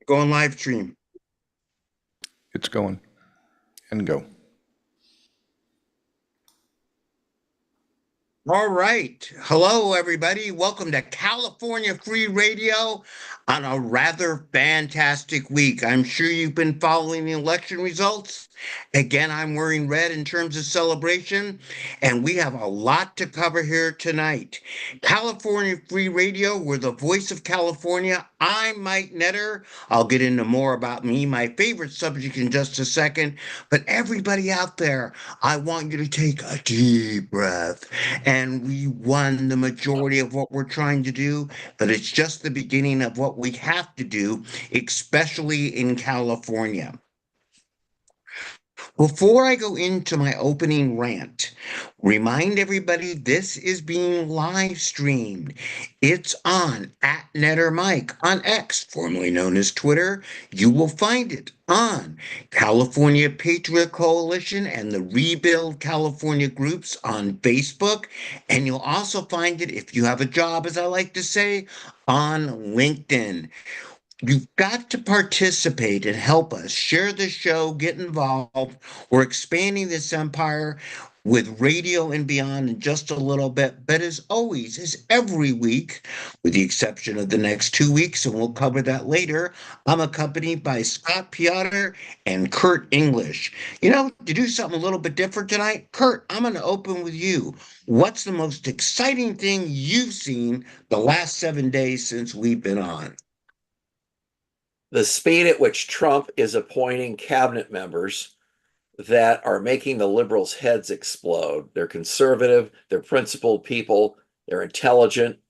Going live stream. It's going. And go. All right. Hello, everybody. Welcome to California Free Radio on a rather fantastic week. I'm sure you've been following the election results. Again, I'm wearing red in terms of celebration, and we have a lot to cover here tonight. California Free Radio, we're the voice of California. I'm Mike Netter. I'll get into more about me, my favorite subject, in just a second. But everybody out there, I want you to take a deep breath. And we won the majority of what we're trying to do, but it's just the beginning of what we have to do, especially in California. Before I go into my opening rant, remind everybody this is being live streamed. It's on @NetterMike on X, formerly known as Twitter. You will find it on California Patriot Coalition and the Rebuild California groups on Facebook. And you'll also find it, if you have a job, as I like to say, on LinkedIn. You've got to participate and help us share the show, get involved. We're expanding this empire with radio and beyond in just a little bit. But as always, as every week, with the exception of the next 2 weeks, and we'll cover that later, I'm accompanied by Scott Piotr and Kurt English. To do something a little bit different tonight, Kurt, I'm going to open with you. What's the most exciting thing you've seen the last 7 days since we've been on? The speed at which Trump is appointing cabinet members that are making the liberals' heads explode. They're conservative, they're principled people, they're intelligent.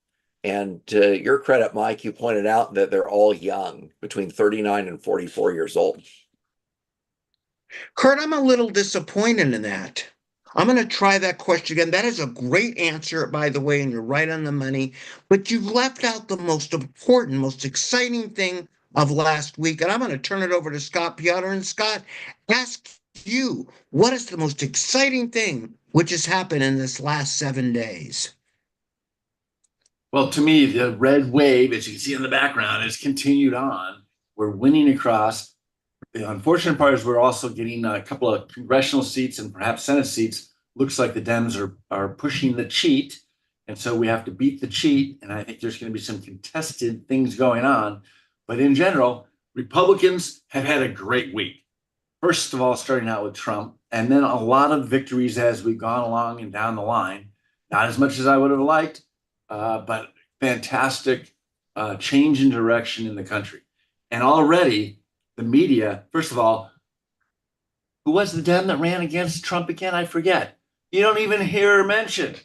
And to your credit, Mike, you pointed out that they're all young, between 39 and 44 years old. Kurt, I'm a little disappointed in that. I'm going to try that question again. That is a great answer, by the way, and you're right on the money. But you've left out the most important, most exciting thing of last week. And I'm going to turn it over to Scott Piotr. And Scott, ask you, what is the most exciting thing which has happened in this last 7 days? Well, to me, the red wave, as you can see in the background, has continued on. We're winning across. The unfortunate part is we're also getting a couple of congressional seats and perhaps Senate seats. Looks like the Dems are pushing the cheat. And so we have to beat the cheat. And I think there's going to be some contested things going on. But in general, Republicans have had a great week. First of all, starting out with Trump, and then a lot of victories as we've gone along and down the line. Not as much as I would have liked, but fantastic change in direction in the country. And already the media, first of all, who was the Dem that ran against Trump again? I forget. You don't even hear her mentioned.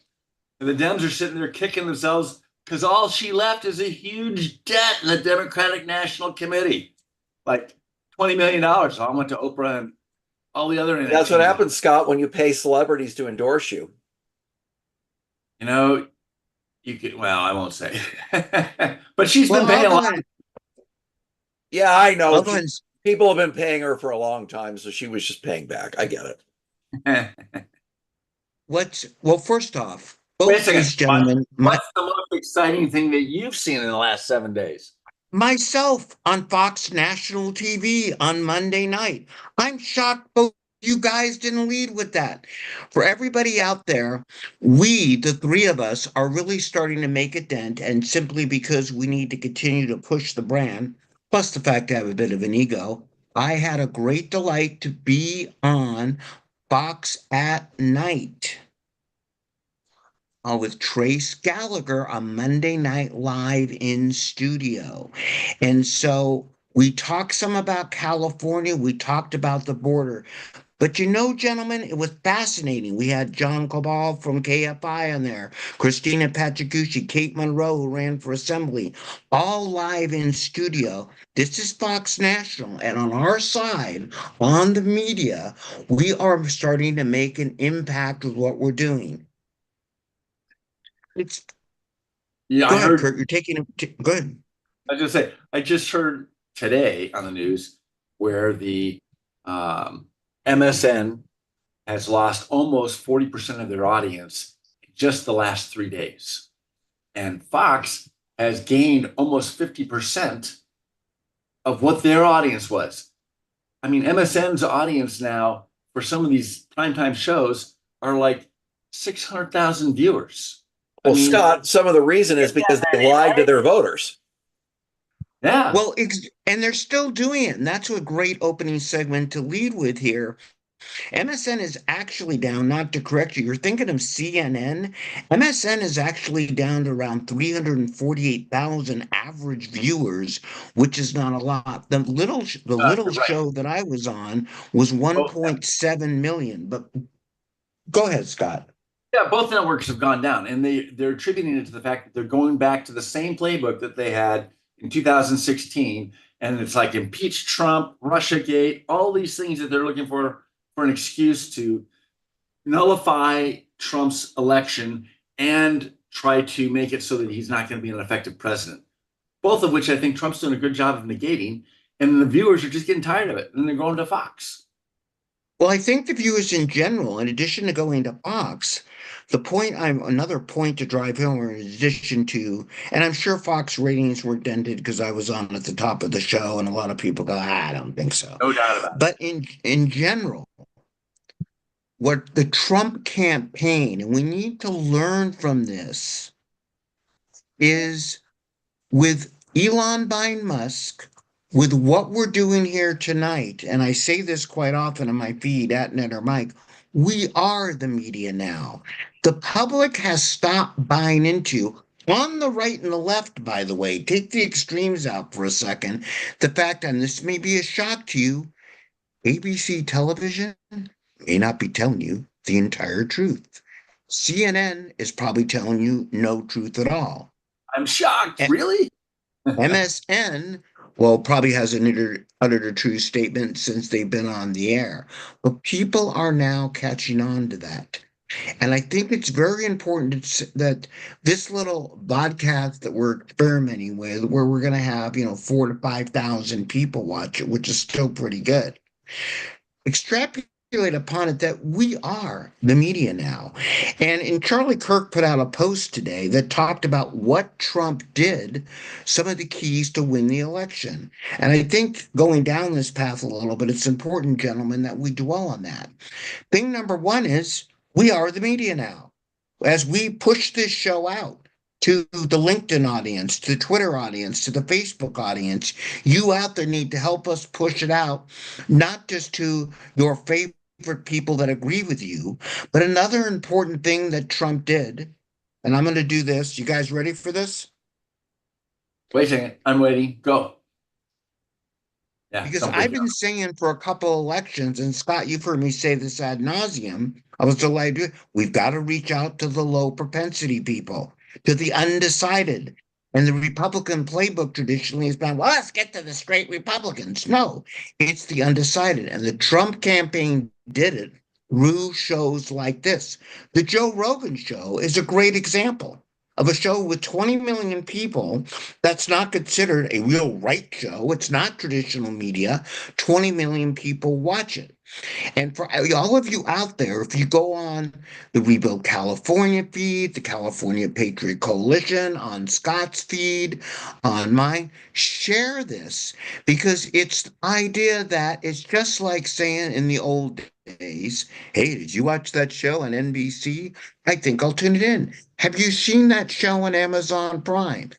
And the Dems are sitting there kicking themselves because all she left is a huge debt in the Democratic National Committee, like $20 million. So I went to Oprah and all the other. That's what happens, Scott, when you pay celebrities to endorse you. You could, well, I won't say, but she's been paying a lot. Yeah, I know. People have been paying her for a long time, so she was just paying back. I get it. Well, first off, both these gentlemen. What's the most exciting thing that you've seen in the last 7 days? Myself on Fox National TV on Monday night. I'm shocked both you guys didn't lead with that. For everybody out there, we, the three of us, are really starting to make a dent, and simply because we need to continue to push the brand, plus the fact I have a bit of an ego, I had a great delight to be on Fox at Night with Trace Gallagher on Monday Night Live in studio. And so we talked some about California. We talked about the border. But gentlemen, it was fascinating. We had John Cabal from KFI on there, Christina Pachacucci, Kate Monroe, who ran for assembly, all live in studio. This is Fox National. And on our side, on the media, we are starting to make an impact with what we're doing. Yeah, go ahead, Kurt. You're taking it. Good. I was going to say, I just heard today on the news where the MSN has lost almost 40% of their audience in just the last 3 days. And Fox has gained almost 50% of what their audience was. I mean, MSN's audience now for some of these primetime shows are like 600,000 viewers. Well, Scott, some of the reason is because they lied to their voters. Yeah. Well, and they're still doing it. And that's a great opening segment to lead with here. MSN is actually down, not to correct you, you're thinking of CNN. MSN is actually down to around 348,000 average viewers, which is not a lot. The little Right. show that I was on was 1.7 million. But go ahead, Scott. Yeah, both networks have gone down, and they're attributing it to the fact that they're going back to the same playbook that they had in 2016, and it's like impeach Trump, Russiagate, all these things that they're looking for an excuse to nullify Trump's election and try to make it so that he's not going to be an effective president. Both of which I think Trump's doing a good job of negating, and the viewers are just getting tired of it, and they're going to Fox. Well, I think the viewers in general, in addition to going to Fox, another point to drive home, in addition to, and I'm sure Fox ratings were dented because I was on at the top of the show, and a lot of people go, I don't think so. No doubt about it. But in general, what the Trump campaign, and we need to learn from this, is with Elon Musk, with what we're doing here tonight, and I say this quite often on my feed at Netter Mike, we are the media now. The public has stopped buying into, on the right and the left, by the way, take the extremes out for a second, the fact, and this may be a shock to you, ABC television may not be telling you the entire truth. CNN is probably telling you no truth at all. I'm shocked. Really? MSN, well, probably hasn't uttered a true statement since they've been on the air. But people are now catching on to that. And I think it's very important that this little podcast that we're experimenting with, where we're going to have, 4,000 to 5,000 people watch it, which is still pretty good. Extrapolate upon it that we are the media now. And Charlie Kirk put out a post today that talked about what Trump did, some of the keys to win the election. And I think going down this path a little bit, it's important, gentlemen, that we dwell on that. Thing number one is we are the media now. As we push this show out to the LinkedIn audience, to the Twitter audience, to the Facebook audience, you out there need to help us push it out, not just to your favorite people that agree with you, but another important thing that Trump did, and I'm going to do this. You guys ready for this? Wait a second. I'm waiting. Go. Yeah, because I've been saying for a couple elections, and Scott, you've heard me say this ad nauseum. I was delighted. We've got to reach out to the low propensity people, to the undecided. And the Republican playbook traditionally has been, well, let's get to the straight Republicans. No, it's the undecided. And the Trump campaign did it through shows like this. The Joe Rogan show is a great example of a show with 20 million people that's not considered a real right show. It's not traditional media. 20 million people watch it. And for all of you out there, if you go on the Rebuild California feed, the California Patriot Coalition, on Scott's feed, on mine, share this, because it's the idea that it's just like saying in the old days, hey, did you watch that show on NBC? I think I'll tune it in. Have you seen that show on Amazon Prime?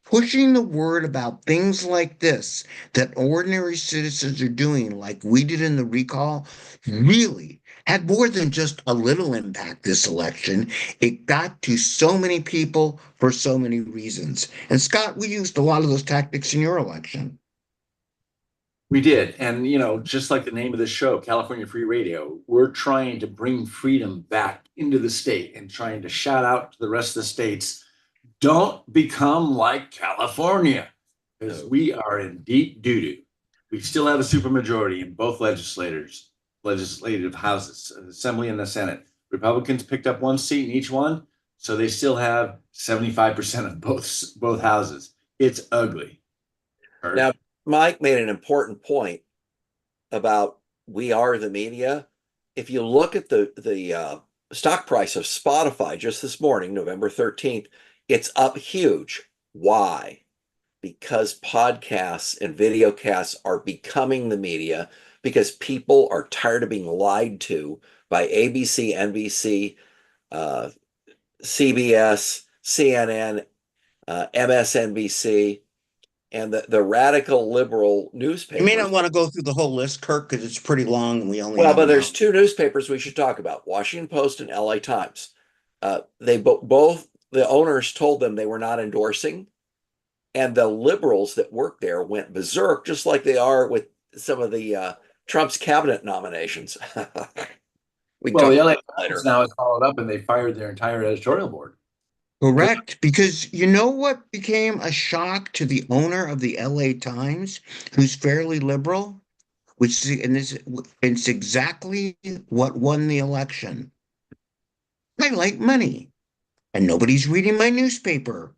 Pushing the word about things like this that ordinary citizens are doing, like we did in the recall, really had more than just a little impact this election. It got to so many people for so many reasons. And Scott, we used a lot of those tactics in your election. We did. And, just like the name of the show, California Free Radio, we're trying to bring freedom back into the state and trying to shout out to the rest of the states, don't become like California, because we are in deep doo-doo. We still have a supermajority in both legislative houses, the Assembly and the Senate. Republicans picked up one seat in each one, so they still have 75% of both houses. It's ugly. Now, Mike made an important point about we are the media. If you look at the stock price of Spotify just this morning, November 13th, it's up huge. Why? because podcasts and videocasts are becoming the media, because people are tired of being lied to by ABC, NBC, CBS, CNN, MSNBC, and the radical liberal You newspapers. may not want to go through the whole list, Kirk, because it's pretty long and we only Well, have but an there's hour. two newspapers we should talk about: Washington Post and LA Times. They both, the owners told them they were not endorsing, and the liberals that work there went berserk, just like they are with some of the Trump's cabinet nominations. We Well, the talk LA about that later. Times now has followed up and they fired their entire editorial board. Correct, because you know what became a shock to the owner of the LA Times, who's fairly liberal, it's exactly what won the election. I like money, and nobody's reading my newspaper.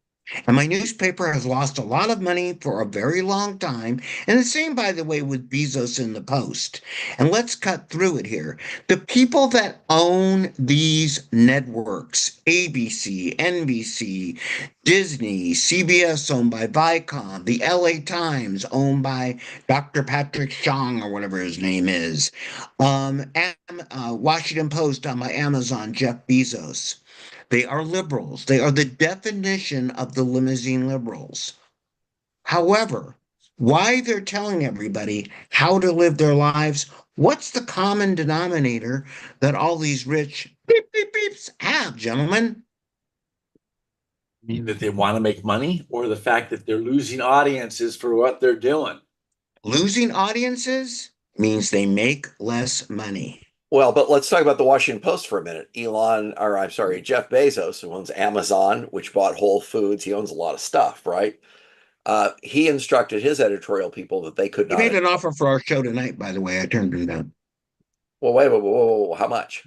And my newspaper has lost a lot of money for a very long time. And the same, by the way, with Bezos in the Post. And let's cut through it here. The people that own these networks, ABC, NBC, Disney, CBS owned by Viacom, the LA Times owned by Dr. Patrick Chang or whatever his name is, Washington Post owned by Amazon, Jeff Bezos. They are liberals. They are the definition of the limousine liberals. However, why they're telling everybody how to live their lives, what's the common denominator that all these rich beep, beep, beeps have, gentlemen? Mean that they want to make money, or the fact that they're losing audiences for what they're doing? Losing audiences means they make less money. Well, but let's talk about the Washington Post for a minute. Jeff Bezos, who owns Amazon, which bought Whole Foods. He owns a lot of stuff, right? He instructed his editorial people that they could He not. made an offer for our show tonight, by the way. I turned him down. Well, wait, whoa, how much?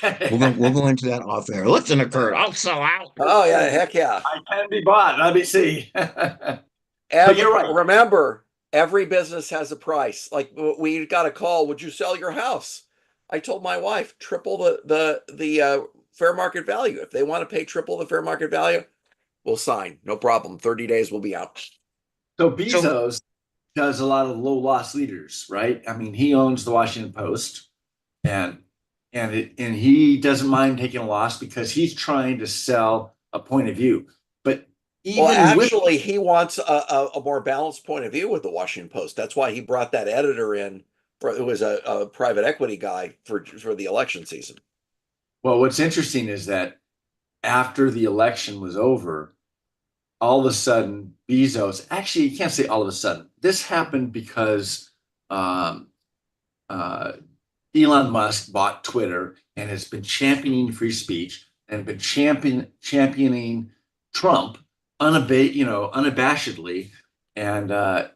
We'll go into that off air. Listen to Kurt. I'll sell out. Oh yeah, heck yeah. I can be bought. Let me see. You're right. Remember, every business has a price. Like we got a call, would you sell your house? I told my wife, triple the fair market value. If they want to pay triple the fair market value, we'll sign. No problem. 30 days we'll be out. So Bezos does a lot of low loss leaders, right? I mean, he owns the Washington Post, and he doesn't mind taking a loss because he's trying to sell a point of view. But actually, he wants a more balanced point of view with the Washington Post. That's why he brought that editor in. It was a private equity guy for the election season. Well, what's interesting is that after the election was over, all of a sudden Bezos, actually you can't say all of a sudden, this happened because Elon Musk bought Twitter and has been championing free speech and been championing Trump unabashedly, and a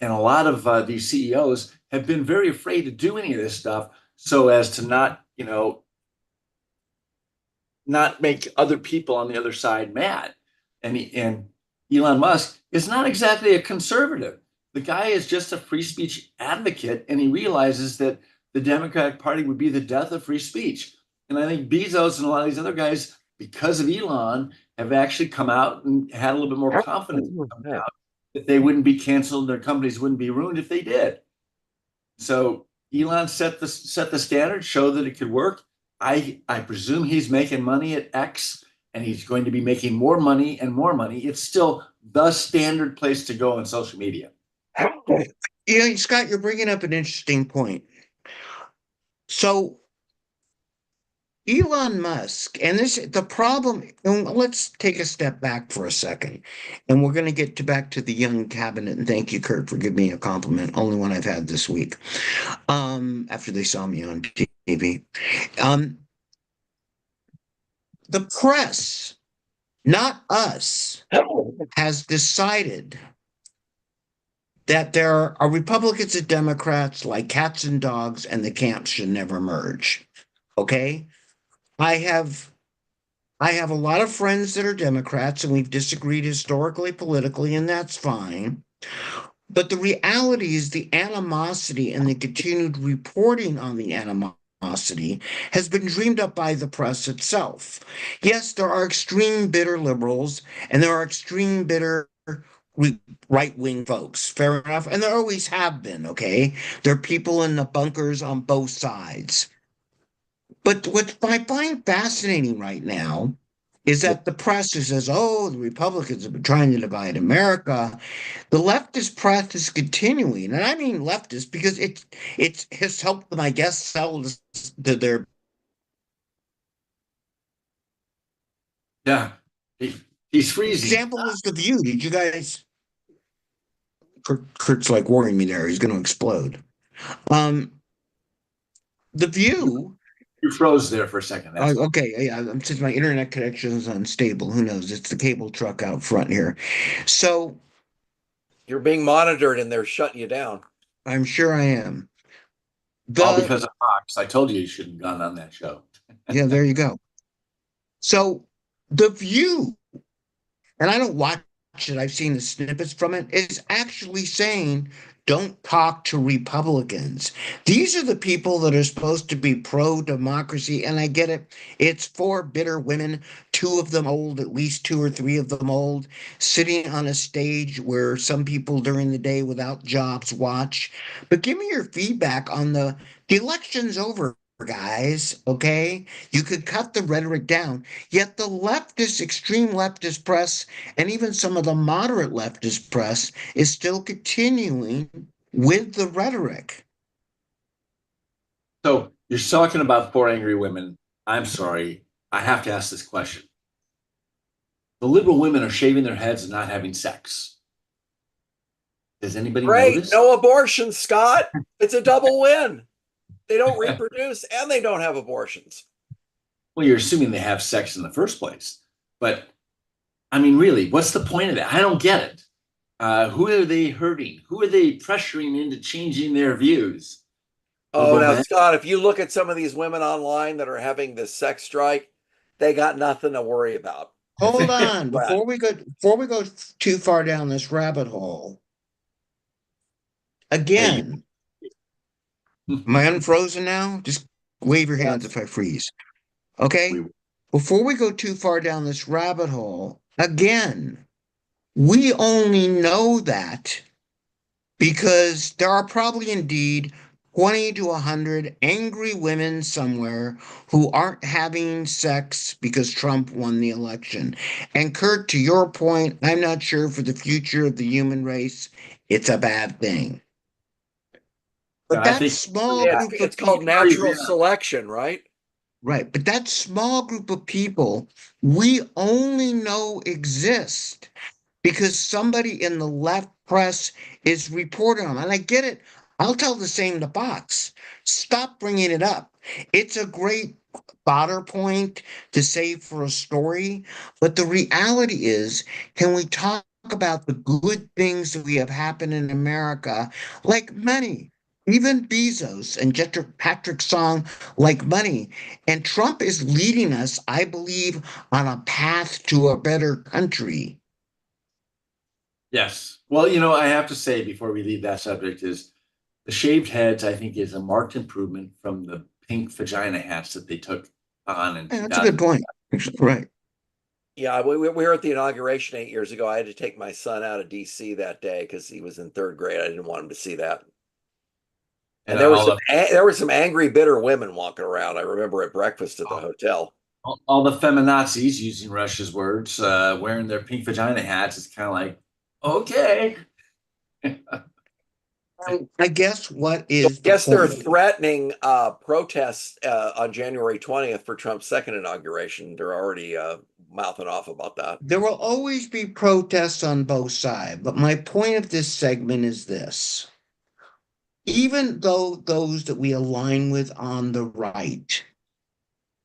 lot of these CEOs have been very afraid to do any of this stuff so as to not make other people on the other side mad. And Elon Musk is not exactly a conservative. The guy is just a free speech advocate, and he realizes that the Democratic Party would be the death of free speech. And I think Bezos and a lot of these other guys, because of Elon, have actually come out and had a little bit more confidence that they wouldn't be canceled, their companies wouldn't be ruined if they did. So Elon set the standard, show that it could work. I presume he's making money at X, and he's going to be making more money and more money. It's still the standard place to go on social media. Scott, you're bringing up an interesting point. So Elon Musk, and the problem, and let's take a step back for a second, and we're going to get back to the young cabinet. And thank you, Kurt, for giving me a compliment, only one I've had this week, after they saw me on TV. The press, not us, has decided that there are Republicans and Democrats like cats and dogs, and the camps should never merge. Okay? I have a lot of friends that are Democrats, and we've disagreed historically, politically, and that's fine. But the reality is the animosity and the continued reporting on the animosity has been dreamed up by the press itself. Yes, there are extreme bitter liberals, and there are extreme bitter right-wing folks. Fair enough. And there always have been, okay? There are people in the bunkers on both sides. But what I find fascinating right now is that the press says, oh, the Republicans have been trying to divide America. The leftist press is continuing, and I mean leftist because it has helped them, I guess, sell their Yeah. He's freezing. example is The View. Did you guys? Kurt's like worrying me there. He's going to explode. The View. You froze there for a second. That's Okay, yeah. Since my internet connection is unstable, who knows? It's the cable truck out front here. So You're being monitored and they're shutting you down. I'm sure I am. all because of Fox. I told you shouldn't have gone on that show. Yeah, there you go. So The View, and I don't watch it, I've seen the snippets from it, is actually saying don't talk to Republicans. These are the people that are supposed to be pro-democracy, and I get it. It's four bitter women, two of them old, at least two or three of them old, sitting on a stage where some people during the day without jobs watch. But give me your feedback on the election's over, guys, okay? You could cut the rhetoric down. Yet the leftist, extreme leftist press, and even some of the moderate leftist press is still continuing with the rhetoric. So you're talking about four angry women. I'm sorry. I have to ask this question. The liberal women are shaving their heads and not having sex. Does anybody Great. notice? No abortion, Scott. It's a double win. They don't reproduce and they don't have abortions. Well, you're assuming they have sex in the first place. But I mean, really, what's the point of that? I don't get it. Who are they hurting? Who are they pressuring into changing their views? Oh, now, Scott, if you look at some of these women online that are having this sex strike, they got nothing to worry about. Hold on, before we go too far down this rabbit hole. Again, am I unfrozen now? Just wave your hands if I freeze. Okay? Before we go too far down this rabbit hole, again, we only know that because there are probably indeed 20 to 100 angry women somewhere who aren't having sex because Trump won the election. And Kurt, to your point, I'm not sure for the future of the human race, it's a bad thing. But that small group of it's called natural selection, right? Right. But that small group of people we only know exist because somebody in the left press is reporting on. And I get it. I'll tell the same to Fox. Stop bringing it up. It's a great fodder point to say for a story. But the reality is, can we talk about the good things that we have happened in America, like money? Even Bezos and Patrick Song like money. And Trump is leading us, I believe, on a path to a better country. Yes. Well, you know, I have to say before we leave that subject is the shaved heads, I think, is a marked improvement from the pink vagina hats that they took on. And that's a good point. Right. Yeah, we were at the inauguration 8 years ago. I had to take my son out of D.C. that day because he was in third grade. I didn't want him to see that. And there were some angry, bitter women walking around. I remember at breakfast at the hotel. All the feminazis, using Rush's words, wearing their pink vagina hats. It's kind of like, okay. I guess what is? I guess they're threatening protests on January 20th for Trump's second inauguration. They're already mouthing off about that. There will always be protests on both sides, but my point of this segment is this. Even though those that we align with on the right,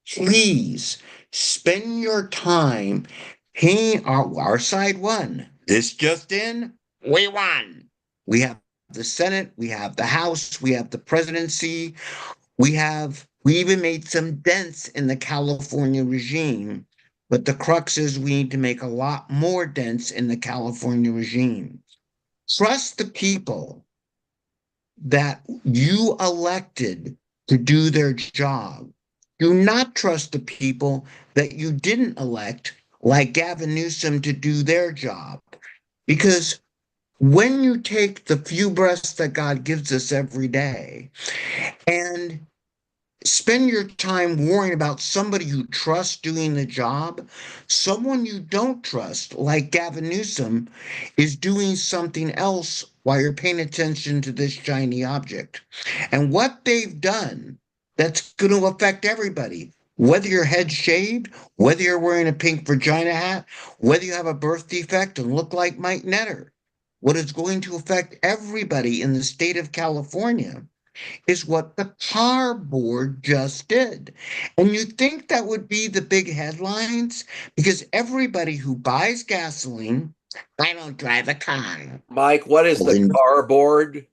please spend your time paying our side won. This just in, we won. We have the Senate, we have the House, we have the presidency, we even made some dents in the California regime. But the crux is we need to make a lot more dents in the California regime. Trust the people that you elected to do their job. Do not trust the people that you didn't elect, like Gavin Newsom, to do their job. Because when you take the few breaths that God gives us every day and spend your time worrying about somebody you trust doing the job, someone you don't trust, like Gavin Newsom, is doing something else while you're paying attention to this shiny object. And what they've done, that's going to affect everybody. Whether your head's shaved, whether you're wearing a pink vagina hat, whether you have a birth defect and look like Mike Netter, what is going to affect everybody in the state of California is what the car board just did. And you think that would be the big headlines? Because everybody who buys gasoline, I don't drive a car. Mike, what is the car board?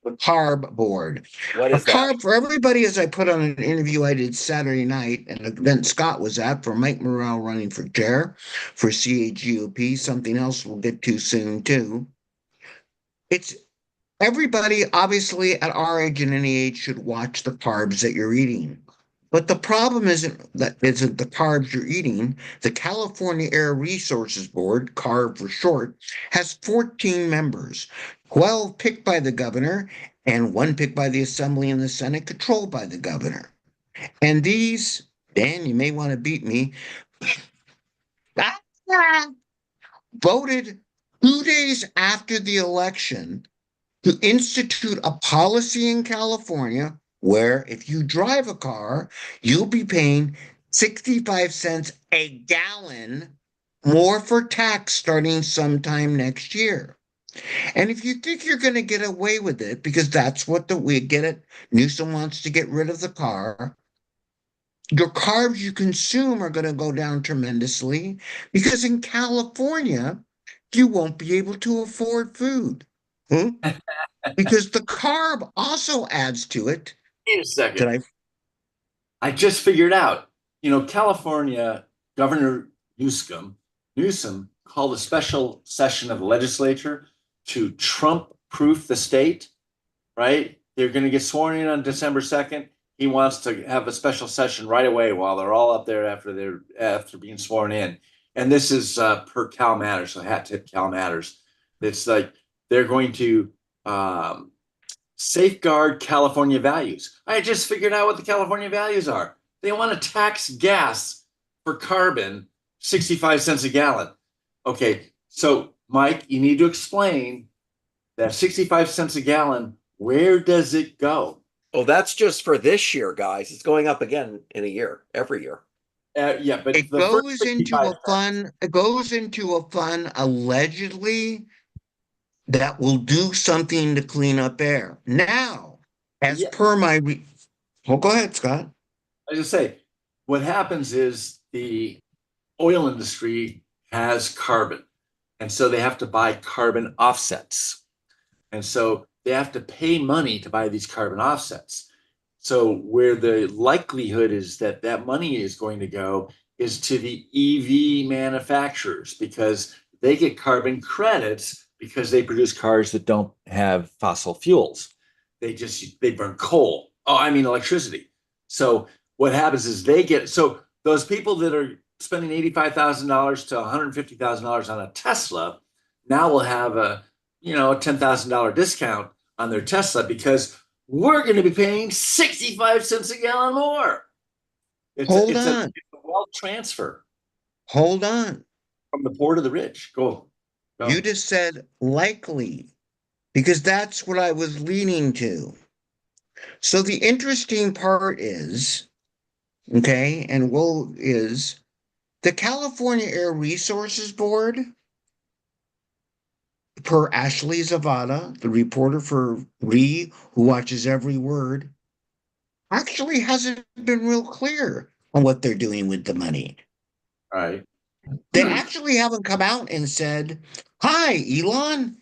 The carb board. What A is that? carb for everybody, as I put on an interview I did Saturday night, an event Scott was at for Mike Morrell running for chair for CAGOP, something else we'll get to soon too. It's everybody, obviously, at our age and any age should watch the carbs that you're eating. But the problem isn't the carbs you're eating. The California Air Resources Board, CARB for short, has 14 members, 12 picked by the governor and one picked by the Assembly and the Senate, controlled by the governor. And these, Dan, you may want to beat me, voted 2 days after the election to institute a policy in California where if you drive a car, you'll be paying 65 cents a gallon more for tax starting sometime next year. And if you think you're going to get away with it, because that's what we get it, Newsom wants to get rid of the car. Your carbs you consume are going to go down tremendously because in California, you won't be able to afford food. Because the carb also adds to it. Wait a second. Did I just figured out, California Governor Newsom called a special session of the legislature to Trump-proof the state, right? They're going to get sworn in on December 2nd. He wants to have a special session right away while they're all up there after being sworn in. And this is per Cal Matters, so hat tip Cal Matters. It's like they're going to safeguard California values. I just figured out what the California values are. They want to tax gas for carbon 65 cents a gallon. Okay, so Mike, you need to explain that 65 cents a gallon, where does it go? Oh, that's just for this year, guys. It's going up again in a year, every year. Yeah, but it goes into a fund. It goes into a fund allegedly that will do something to clean up air. Now, as per my, well, go ahead, Scott. I just say, what happens is the oil industry has carbon, and so they have to buy carbon offsets, and so they have to pay money to buy these carbon offsets. So where the likelihood is that that money is going to go is to the EV manufacturers because they get carbon credits because they produce cars that don't have fossil fuels. They burn coal. Electricity. So what happens is so those people that are spending $85,000 to $150,000 on a Tesla now will have a $10,000 discount on their Tesla because we're going to be paying 65 cents a gallon more. It's a wealth transfer. Hold on. From the poor to the rich. Go. You just said likely, because that's what I was leaning to. So the interesting part is, is the California Air Resources Board, per Ashley Zavada, the reporter for RE, who watches every word, actually hasn't been real clear on what they're doing with the money. Right. They actually haven't come out and said, "Hi, Elon,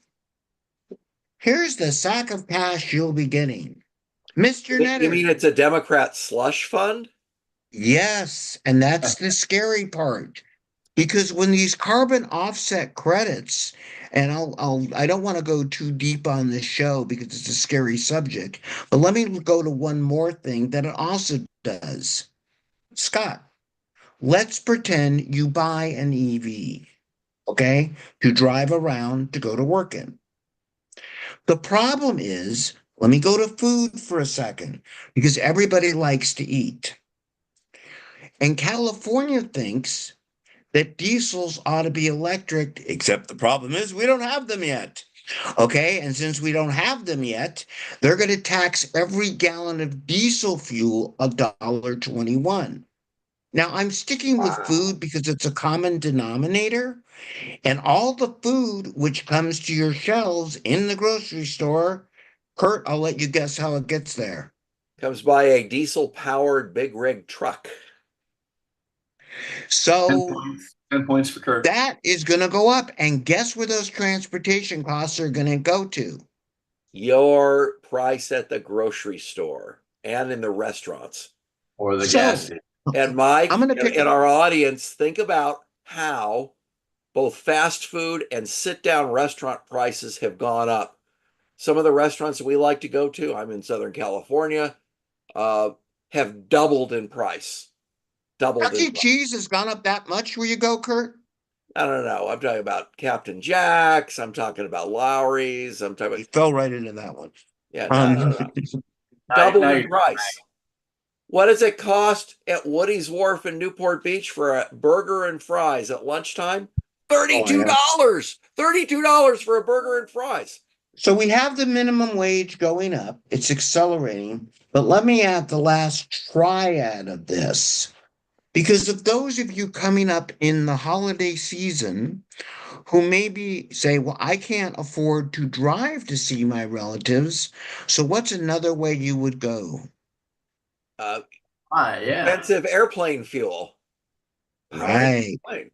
here's the sack of cash you'll be getting." Mr. Netter. You mean it's a Democrat slush fund? Yes, and that's the scary part. Because when these carbon offset credits, and I don't want to go too deep on this show because it's a scary subject, but let me go to one more thing that it also does. Scott, let's pretend you buy an EV, to drive around to go to work in. The problem is, let me go to food for a second, because everybody likes to eat. And California thinks that diesels ought to be electric, except the problem is we don't have them yet. Okay, and since we don't have them yet, they're going to tax every gallon of diesel fuel $1.21. Now, I'm sticking with food because it's a common denominator, and all the food which comes to your shelves in the grocery store, Kurt, I'll let you guess how it gets there. Comes by a diesel powered big rig truck. 10 So points. 10 points for Kirk. that is going to go up, and guess where those transportation costs are going to go to? Your price at the grocery store and in the restaurants. Or the So, gas station. And Mike, I'm gonna pick- and our audience, think about how both fast food and sit down restaurant prices have gone up. Some of the restaurants that we like to go to, I'm in Southern California, have doubled in price. Doubled Chuck in E. price. Cheese has gone up that much where you go, Kurt? I don't know. I'm talking about Captain Jack's. I'm talking about Lowry's. I'm talking You about, fell right into that one. yeah, no. Double Now in you're- price. What does it cost at Woody's Wharf in Newport Beach for a burger and fries at lunchtime? $32. $32 for a burger and fries. So we have the minimum wage going up. It's accelerating. But let me add the last triad of this. Because of those of you coming up in the holiday season who maybe say, well, I can't afford to drive to see my relatives. So what's another way you would go? Uh, yeah. Expensive airplane fuel. Right. Plane.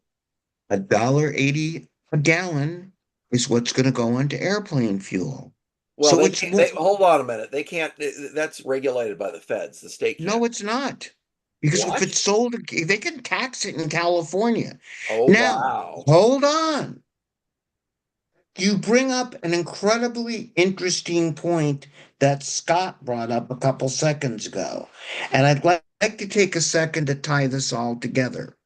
$1.80 a gallon is what's going to go into airplane fuel. Well, So it's more. hold on a minute. They can't. That's regulated by the feds. The state can't. No, it's not. Because What? if it's sold, they can tax it in California. Oh, Now, wow. hold on. You bring up an incredibly interesting point that Scott brought up a couple seconds ago. And I'd like to take a second to tie this all together.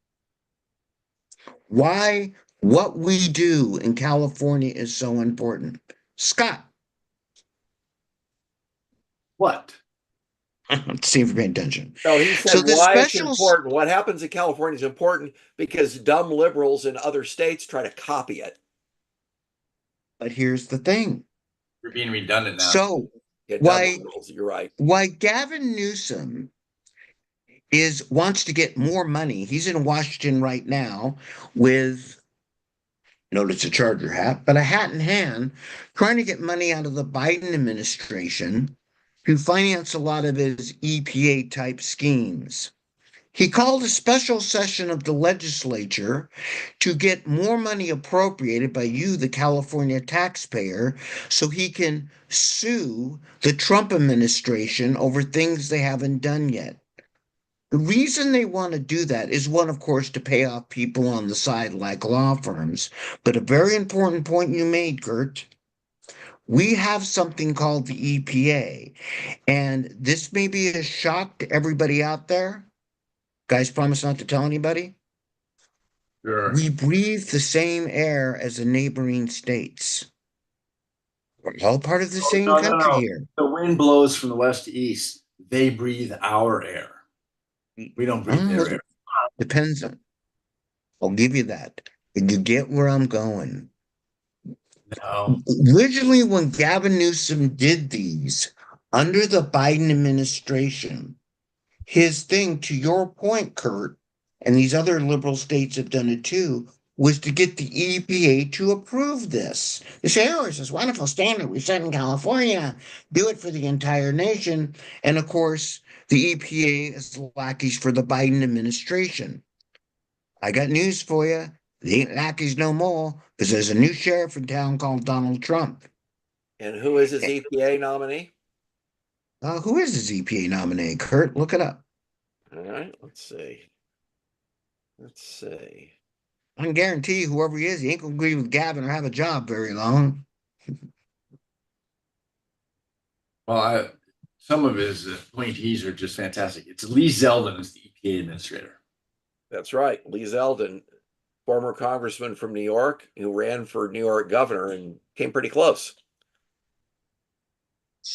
Why what we do in California is so important. Scott, What? let's see if you're paying attention. No, he said So the why it's specials- important. What happens in California is important because dumb liberals in other states try to copy it. But here's the thing. You're being redundant now. So Yeah, dumb Why- liberals. You're right. why Gavin Newsom wants to get more money. He's in Washington right now with, notice a Charger hat, but a hat in hand, trying to get money out of the Biden administration to finance a lot of his EPA type schemes. He called a special session of the legislature to get more money appropriated by you, the California taxpayer, so he can sue the Trump administration over things they haven't done yet. The reason they want to do that is one, of course, to pay off people on the side like law firms. But a very important point you made, Kurt. We have something called the EPA, and this may be a shock to everybody out there. Guys, promise not to tell anybody. Sure. We breathe the same air as the neighboring states. We're all part of the same no, country no. here. The wind blows from the west to east. They breathe our air. We don't breathe their air. Depends on. I'll give you that. Did you get where I'm going? No. Originally, when Gavin Newsom did these under the Biden administration, his thing, to your point, Kurt, and these other liberal states have done it too, was to get the EPA to approve this. They say, oh, it's this wonderful standard we set in California, do it for the entire nation. And of course, the EPA is lackeys for the Biden administration. I got news for you. They ain't lackeys no more because there's a new sheriff in town called Donald Trump. And who is his EPA nominee? Who is his EPA nominee? Kurt, look it up. All right, let's see. Let's see. I can guarantee you, whoever he is, he ain't gonna agree with Gavin or have a job very long. Well, some of his appointees are just fantastic. It's Lee Zeldin is the EPA administrator. That's right. Lee Zeldin, former congressman from New York, who ran for New York governor and came pretty close.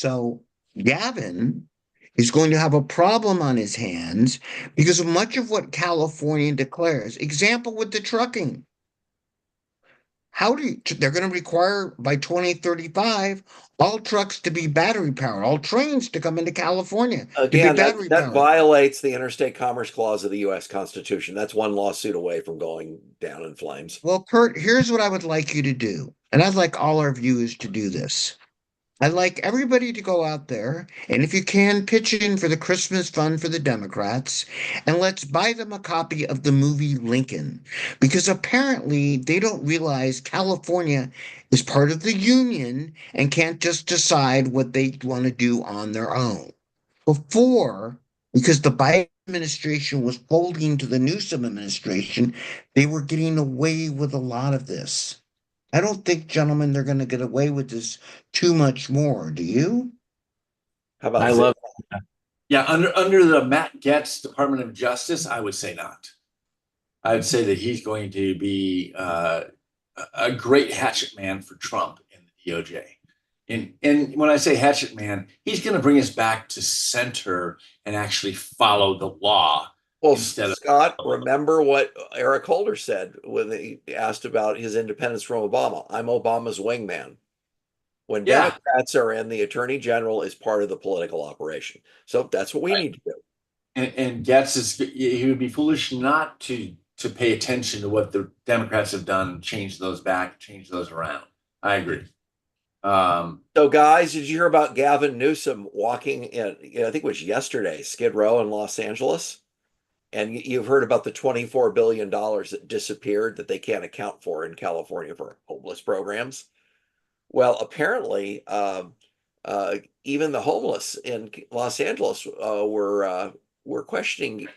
So Gavin is going to have a problem on his hands because of much of what California declares. Example with the trucking. They're going to require by 2035 all trucks to be battery powered, all trains to come into California to be Again, battery that powered. violates the Interstate Commerce Clause of the U.S. Constitution. That's one lawsuit away from going down in flames. Well, Kurt, here's what I would like you to do, and I'd like all our viewers to do this. I'd like everybody to go out there, and if you can, pitch in for the Christmas fund for the Democrats, and let's buy them a copy of the movie Lincoln, because apparently they don't realize California is part of the Union and can't just decide what they want to do on their own. Before, because the Biden administration was folding to the Newsom administration, they were getting away with a lot of this. I don't think, gentlemen, they're going to get away with this too much more. Do you? How about I this? love Yeah, under the Matt Gaetz Department of Justice, I would say not. I would say that he's going to be a great hatchet man for Trump in the DOJ. And when I say hatchet man, he's going to bring us back to center and actually follow the law. Well, instead of- Scott, remember what Eric Holder said when he asked about his independence from Obama. I'm Obama's wingman. When Yeah. Democrats are in, the attorney general is part of the political operation. So that's what we need to do. And Gaetz he would be foolish not to pay attention to what the Democrats have done, change those back, change those around. I agree. So, guys, did you hear about Gavin Newsom walking in, I think it was yesterday, Skid Row in Los Angeles? And you've heard about the $24 billion that disappeared that they can't account for in California for homeless programs. Well, apparently, even the homeless in Los Angeles were questioning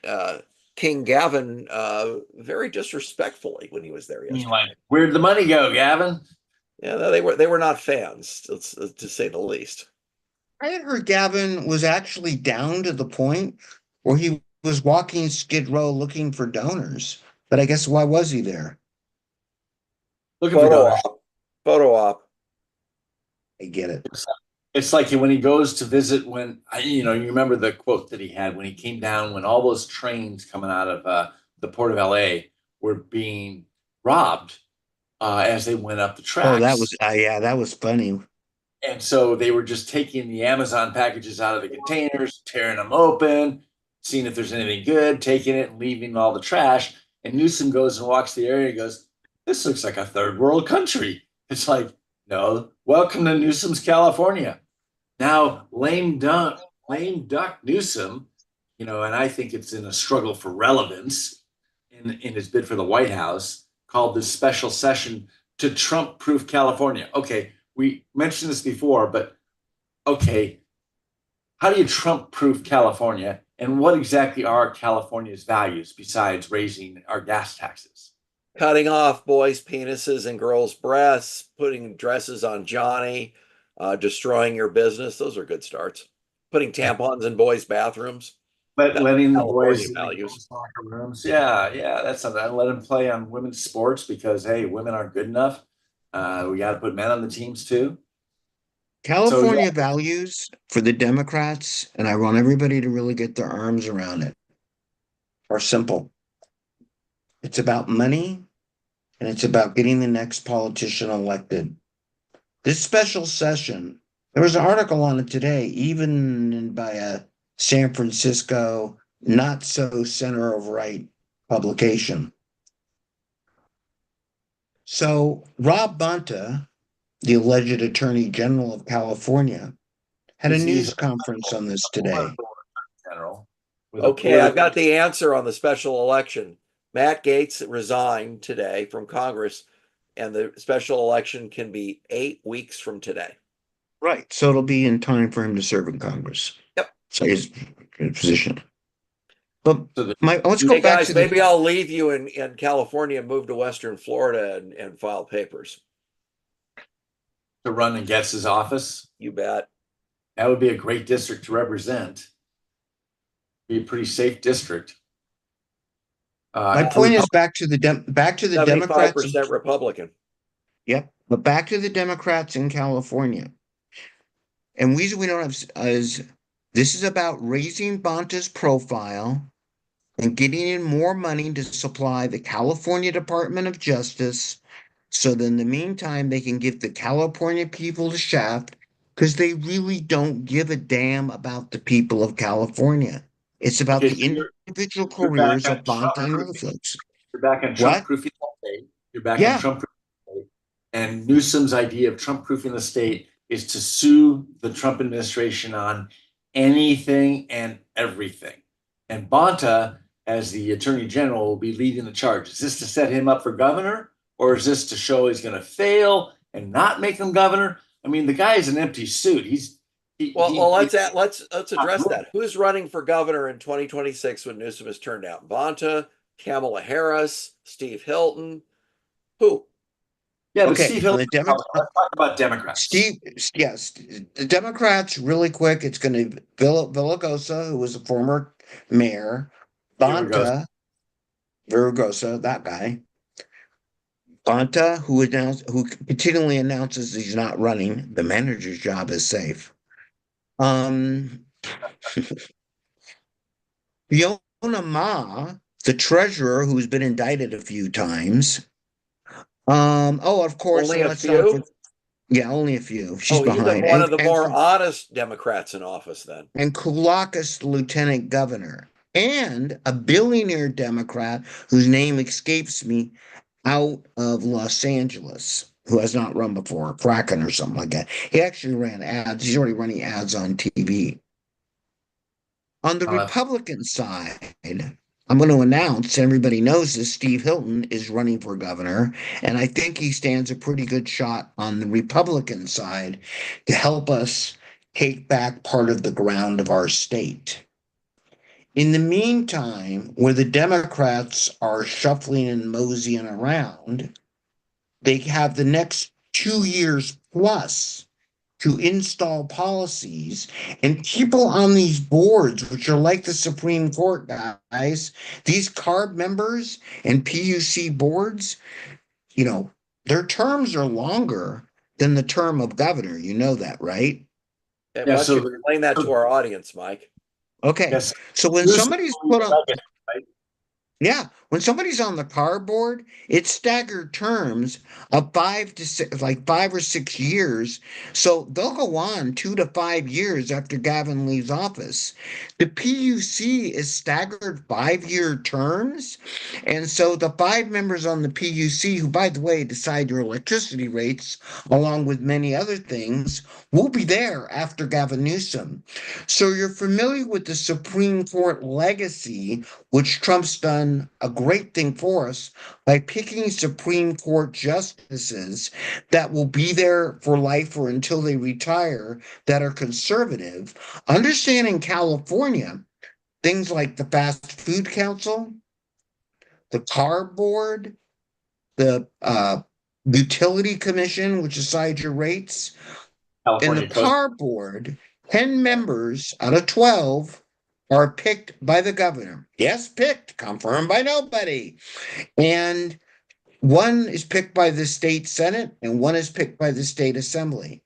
King Gavin very disrespectfully when he was there yesterday. Like, where'd the money go, Gavin? Yeah, no, they were not fans, to say the least. I had heard Gavin was actually down to the point where he was walking Skid Row looking for donors. But I guess why was he there? Looking for donors. Photo op. I get it. It's like when he goes to visit you remember the quote that he had when he came down, when all those trains coming out of the port of LA were being robbed as they went up the tracks. Oh, that was that was funny. And so they were just taking the Amazon packages out of the containers, tearing them open, seeing if there's anything good, taking it and leaving all the trash. And Newsom goes and walks the area and goes, "This looks like a third world country." It's like, no, welcome to Newsom's California. Now, lame duck Newsom, and I think it's in a struggle for relevance in his bid for the White House, called this special session to Trump-proof California. Okay, we mentioned this before, but okay, how do you Trump-proof California? And what exactly are California's values besides raising our gas taxes? Cutting off boys' penises and girls' breasts, putting dresses on Johnny, destroying your business. Those are good starts. Putting tampons in boys' bathrooms. Letting the California boys in the values. locker rooms. Yeah, that's something. I let them play on women's sports because, hey, women aren't good enough. We got to put men on the teams too. California values for the Democrats, and I want everybody to really get their arms around it, are simple. It's about money, and it's about getting the next politician elected. This special session, there was an article on it today, even by a San Francisco not so center of right publication. So Rob Bonta, the alleged Attorney General of California, had a news conference on this today. Okay, I've got the answer on the special election. Matt Gaetz resigned today from Congress, and the special election can be 8 weeks from today. Right. So it'll be in time for him to serve in Congress. Yep. So his position. But So let's go Hey back guys, to maybe I'll leave you in California and move to Western Florida and file papers. to run in Getz's office. You bet. That would be a great district to represent. Be a pretty safe district. my point is back to the Democrats. 75% Republican. Yep. But back to the Democrats in California. And the reason we don't have is this is about raising Bonta's profile and getting in more money to supply the California Department of Justice so that in the meantime they can give the California people the shaft because they really don't give a damn about the people of California. It's about Okay, the so individual you're back careers on of Bonta Trump and other proofing. folks. You're back on Trump What? proofing the state. You're back on Yeah. Trump proofing the state. And Newsom's idea of Trump proofing the state is to sue the Trump administration on anything and everything. And Bonta, as the attorney general, will be leading the charge. Is this to set him up for governor, or is this to show he's going to fail and not make him governor? I mean, the guy is an empty suit. Well, let's address that. Who's running for governor in 2026 when Newsom is turned out? Bonta, Kamala Harris, Steve Hilton. Who? Yeah, but Okay, Steve on Hilton. the Let's talk about Democrats. Yes, the Democrats, really quick, it's going to Villaraigosa, who was a former mayor, Bonta, Villaraigosa, that guy, Bonta, who continually announces he's not running. The manager's job is safe. Um, Fiona Ma, the treasurer, who's been indicted a few times. Oh, of course, Only and a let's not few? yeah, only a few. She's Oh, even behind. one of the more honest Democrats in office then. And Kulakis, the lieutenant governor, and a billionaire Democrat whose name escapes me out of Los Angeles, who has not run before, Kraken or something like that. He actually ran ads. He's already running ads on TV. On the Republican side, I'm going to announce, and everybody knows this, Steve Hilton is running for governor, and I think he stands a pretty good shot on the Republican side to help us take back part of the ground of our state. In the meantime, where the Democrats are shuffling and moseying around, they have the next 2 years plus to install policies, and people on these boards, which are like the Supreme Court, guys, these CARB members and PUC boards, their terms are longer than the term of governor. You know that, right? And why don't you explain that to our audience, Mike? Okay. Yes. So when somebody's put on, right? yeah, when somebody's on the CARB board, it's staggered terms of 5 to 6, like 5 or 6 years. So they'll go on 2 to 5 years after Gavin leaves office. The PUC is staggered 5-year terms. And so the 5 members on the PUC, who, by the way, decide your electricity rates, along with many other things, will be there after Gavin Newsom. So you're familiar with the Supreme Court legacy, which Trump's done a great thing for us by picking Supreme Court justices that will be there for life or until they retire that are conservative. Understand in California, things like the Fast Food Council, the CARB Board, the Utility Commission, which decides your rates, and the CARB Board, 10 members out of 12 are picked by the governor. Yes, picked, confirmed by nobody. And one is picked by the state senate and one is picked by the state assembly.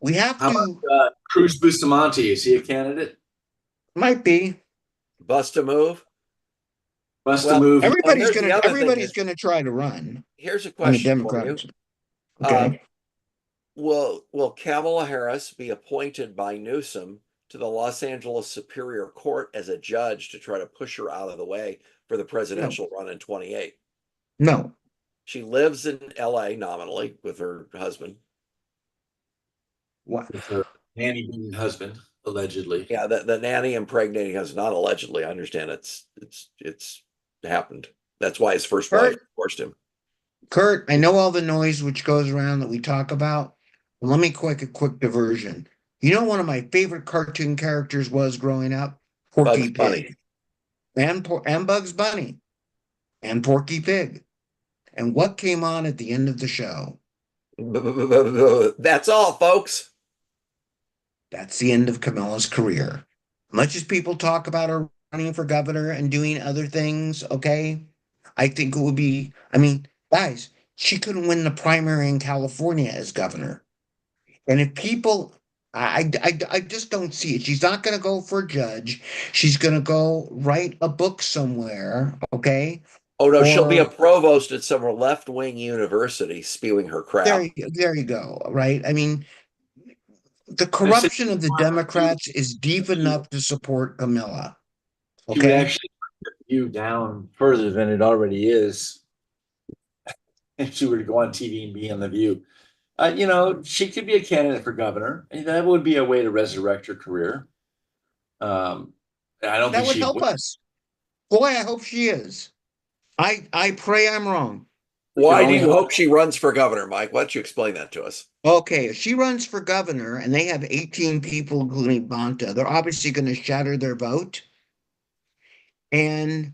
We have How to. About, Cruz Bustamante, is he a candidate? Might be. Bust a move? Bust a move. Everybody's going to try to run. Here's a question for you. Okay. Will Kamala Harris be appointed by Newsom to the Los Angeles Superior Court as a judge to try to push her out of the way for the presidential run in 28? No. She lives in LA nominally with her husband. What? With her nanny husband, allegedly. Yeah, the nanny impregnating husband, not allegedly. I understand it's happened. That's why his first wife forced him. Kurt, I know all the noise which goes around that we talk about. Well, let me a quick diversion. You know, one of my favorite cartoon characters was growing up? Porky Pig. And Bugs Bunny. And Porky Pig. And what came on at the end of the show? That's all, folks. That's the end of Kamala's career. Much as people talk about her running for governor and doing other things, okay, I think it would be, guys, she couldn't win the primary in California as governor. And if people, I just don't see it. She's not going to go for a judge. She's going to go write a book somewhere, okay? Oh no, she'll be a Or provost at some left-wing university spewing her crap. there you go, right? I mean, the This is corruption of the Democrats is deep enough to support Camilla, she would okay? actually put the view down further than it already is if she were to go on TV and be on the View. She could be a candidate for governor, and that would be a way to resurrect her career. I don't That think would she help would. us. Boy, I hope she is. I pray I'm wrong. Why do only you hope- hope she runs for governor, Mike? Why don't you explain that to us? Okay, if she runs for governor and they have 18 people, including Bonta, they're obviously going to shatter their vote. And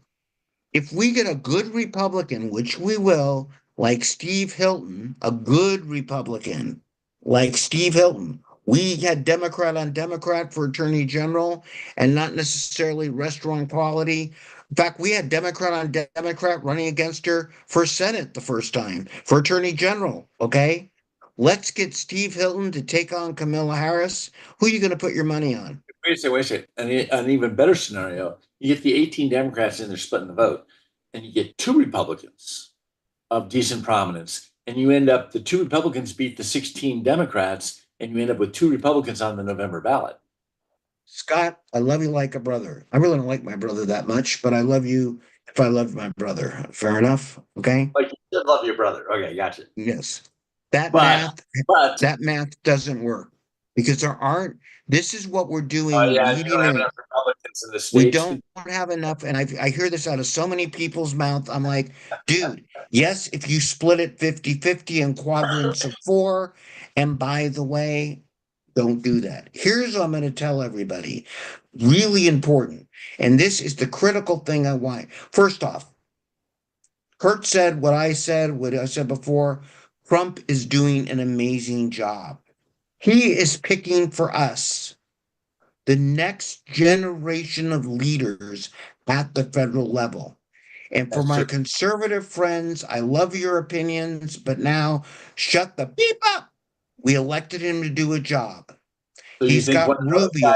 if we get a good Republican, which we will, like Steve Hilton, a good Republican like Steve Hilton, we had Democrat on Democrat for Attorney General and not necessarily restaurant quality. In fact, we had Democrat on Democrat running against her for Senate the first time for Attorney General. Okay. Let's get Steve Hilton to take on Kamala Harris. Who are you going to put your money on? Wait a second. An even better scenario, you get the 18 Democrats in there splitting the vote, and you get 2 Republicans of decent prominence, and you end up, the 2 Republicans beat the 16 Democrats, and you end up with 2 Republicans on the November ballot. Scott, I love you like a brother. I really don't like my brother that much, but I love you if I love my brother. Fair enough. Okay. Like you should love your brother. Okay, gotcha. Yes. That But math doesn't work because there aren't, this is what we're oh doing yeah, you don't leading have in. enough Republicans in the We states. don't have enough. And I hear this out of so many people's mouth. I'm like, dude, yes, if you split it 50-50 in quadrants of 4, and by the way, don't do that. Here's what I'm going to tell everybody. Really important. And this is the critical thing I want. First off, Kurt said what I said before. Trump is doing an amazing job. He is picking for us the next generation of leaders at the federal level. And for That's my true. conservative friends, I love your opinions, but now shut the beep up. We elected him to do a job. So He's got Rubio.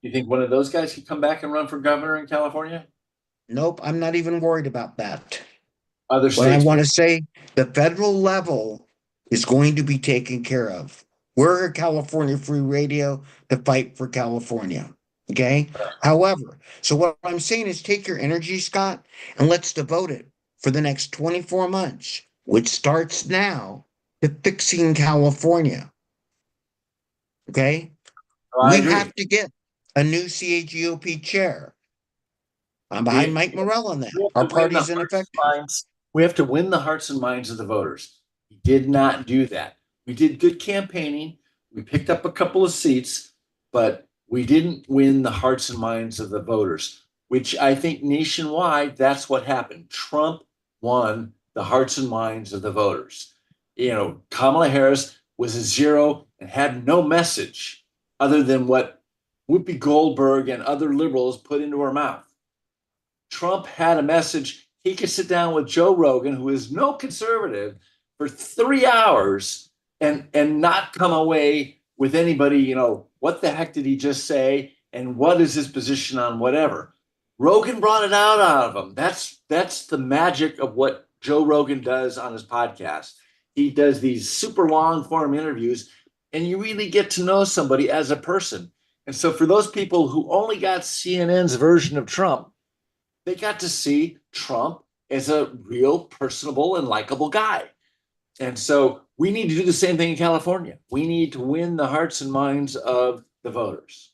you think one of those guys could come back and run for governor in California? Nope, I'm not even worried about that. Other What I states. want to say, the federal level is going to be taken care of. We're California Free Radio to fight for California. Okay. However, so what I'm saying is take your energy, Scott, and let's devote it for the next 24 months, which starts now, to fixing California. Okay. I We agree. have to get a new CAGOP chair. I'm behind Mike Morell on that. We have Our to win the party's hearts and ineffective. minds. We have to win the hearts and minds of the voters. We did not do that. We did good campaigning. We picked up a couple of seats, but we didn't win the hearts and minds of the voters, which I think nationwide, that's what happened. Trump won the hearts and minds of the voters. Kamala Harris was a zero and had no message other than what Whoopi Goldberg and other liberals put into her mouth. Trump had a message. He could sit down with Joe Rogan, who is no conservative, for 3 hours and not come away with anybody, what the heck did he just say? And what is his position on whatever? Rogan brought it out of him. That's the magic of what Joe Rogan does on his podcast. He does these super long form interviews, and you really get to know somebody as a person. And so for those people who only got CNN's version of Trump, they got to see Trump as a real personable and likable guy. And so we need to do the same thing in California. We need to win the hearts and minds of the voters.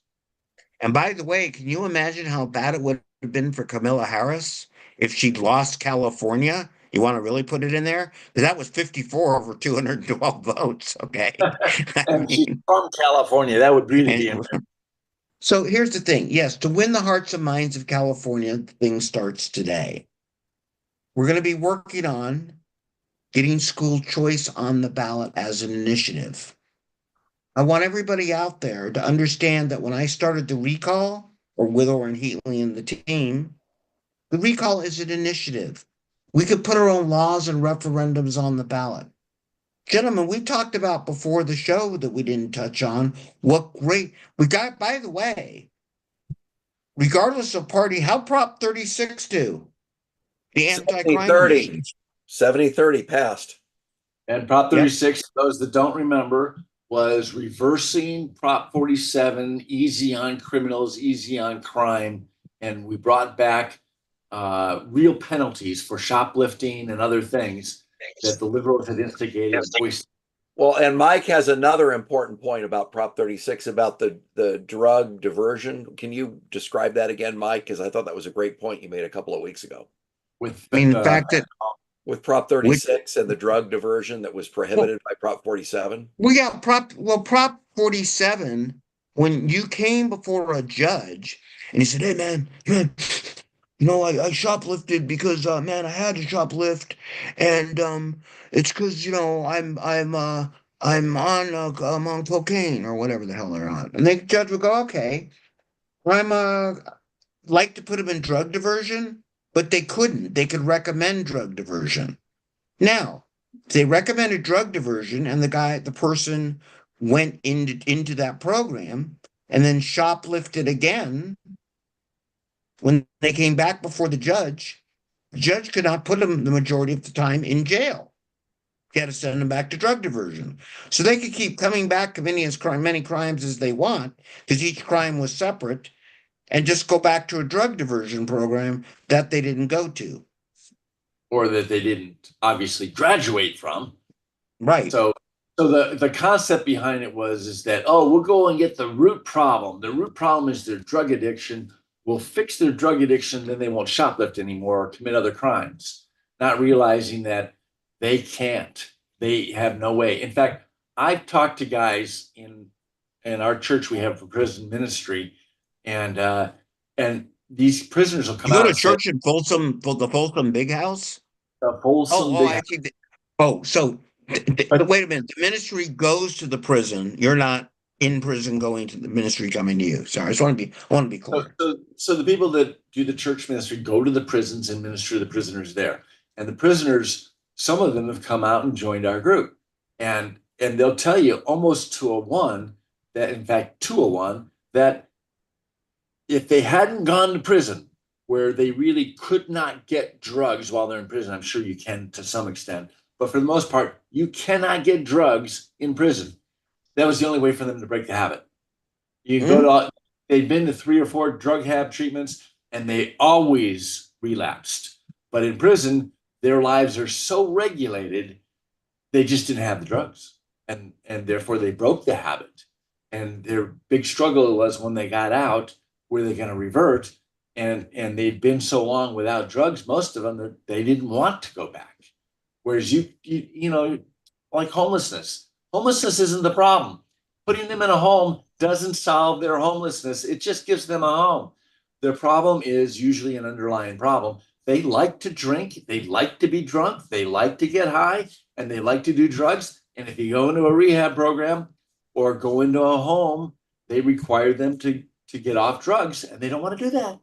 And by the way, can you imagine how bad it would have been for Kamala Harris if she'd lost California? You want to really put it in there? Because that was 54 over 212 votes. Okay. And she's from California. That would really be interesting. So here's the thing. Yes, to win the hearts and minds of California, the thing starts today. We're going to be working on getting school choice on the ballot as an initiative. I want everybody out there to understand that when I started the recall, or with Orrin Heatley and the team, the recall is an initiative. We could put our own laws and referendums on the ballot. Gentlemen, we talked about before the show that we didn't touch on. What great we got, by the way, regardless of party, how Prop 36 do? The 70 anti-crime 30. emissions. 70-30 passed. And Prop Yep. 36, for those that don't remember, was reversing Prop 47, easy on criminals, easy on crime. And we brought back real penalties for shoplifting and other things that the liberals had instigated. Well, and Mike has another important point about Prop 36 about the drug diversion. Can you describe that again, Mike? Because I thought that was a great point you made a couple of weeks ago. With I mean, the fact that With Prop 36 and the drug diversion that was prohibited by Prop 47. we got Prop 47, when you came before a judge and he said, hey man, I shoplifted because man, I had to shoplift, and it's because I'm on cocaine or whatever the hell they're on. And the judge would go, okay, I'm like to put them in drug diversion, but they couldn't. They could recommend drug diversion. Now, if they recommended drug diversion and the person went into that program and then shoplifted again, when they came back before the judge could not put them the majority of the time in jail. He had to send them back to drug diversion. So they could keep coming back, committing as many crimes as they want, because each crime was separate, and just go back to a drug diversion program that they didn't go to. Or that they didn't obviously graduate from. Right. So the concept behind it is that, we'll go and get the root problem. The root problem is their drug addiction. We'll fix their drug addiction, then they won't shoplift anymore or commit other crimes, not realizing that they can't. They have no way. In fact, I've talked to guys in our church we have for prison ministry, and these prisoners will come You out go to and church say, in the Folsom Big House? the Folsom Big I see. But wait a minute. The ministry goes to the prison. You're not in prison going to the ministry coming to you. Sorry, I want to be clear. So the people that do the church ministry go to the prisons and minister to the prisoners there. And the prisoners, some of them have come out and joined our group. And they'll tell you almost 201 that, in fact, 201, that if they hadn't gone to prison where they really could not get drugs while they're in prison, I'm sure you can to some extent, but for the most part, you cannot get drugs in prison. That was the only way for them to break the habit. You go to, they'd been to 3 or 4 drug hab treatments and they always relapsed. But in prison, their lives are so regulated, they just didn't have the drugs. And therefore they broke the habit. And their big struggle was when they got out, were they going to revert? And they'd been so long without drugs, most of them, that they didn't want to go back. Whereas you know, like homelessness isn't the problem. Putting them in a home doesn't solve their homelessness. It just gives them a home. Their problem is usually an underlying problem. They like to drink, they like to be drunk, they like to get high, and they like to do drugs. And if you go into a rehab program or go into a home, they require them to get off drugs, and they don't want to do that.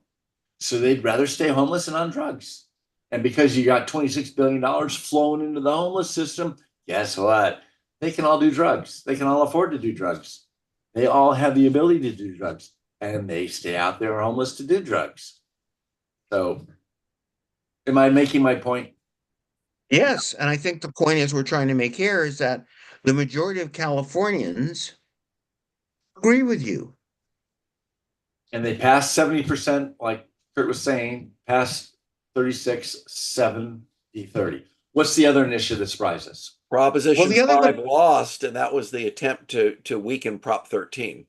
So they'd rather stay homeless and on drugs. And because you got $26 billion flowing into the homeless system, guess what? They can all do drugs. They can all afford to do drugs. They all have the ability to do drugs, and they stay out there homeless to do drugs. So am I making my point? Yes, and I think the point is we're trying to make here is that the majority of Californians agree with you. And they passed 70%, like Kurt was saying, passed 36, 70, 30. What's the other initiative that surprised us? Proposition the other 5 one- lost, and that was the attempt to weaken Prop 13.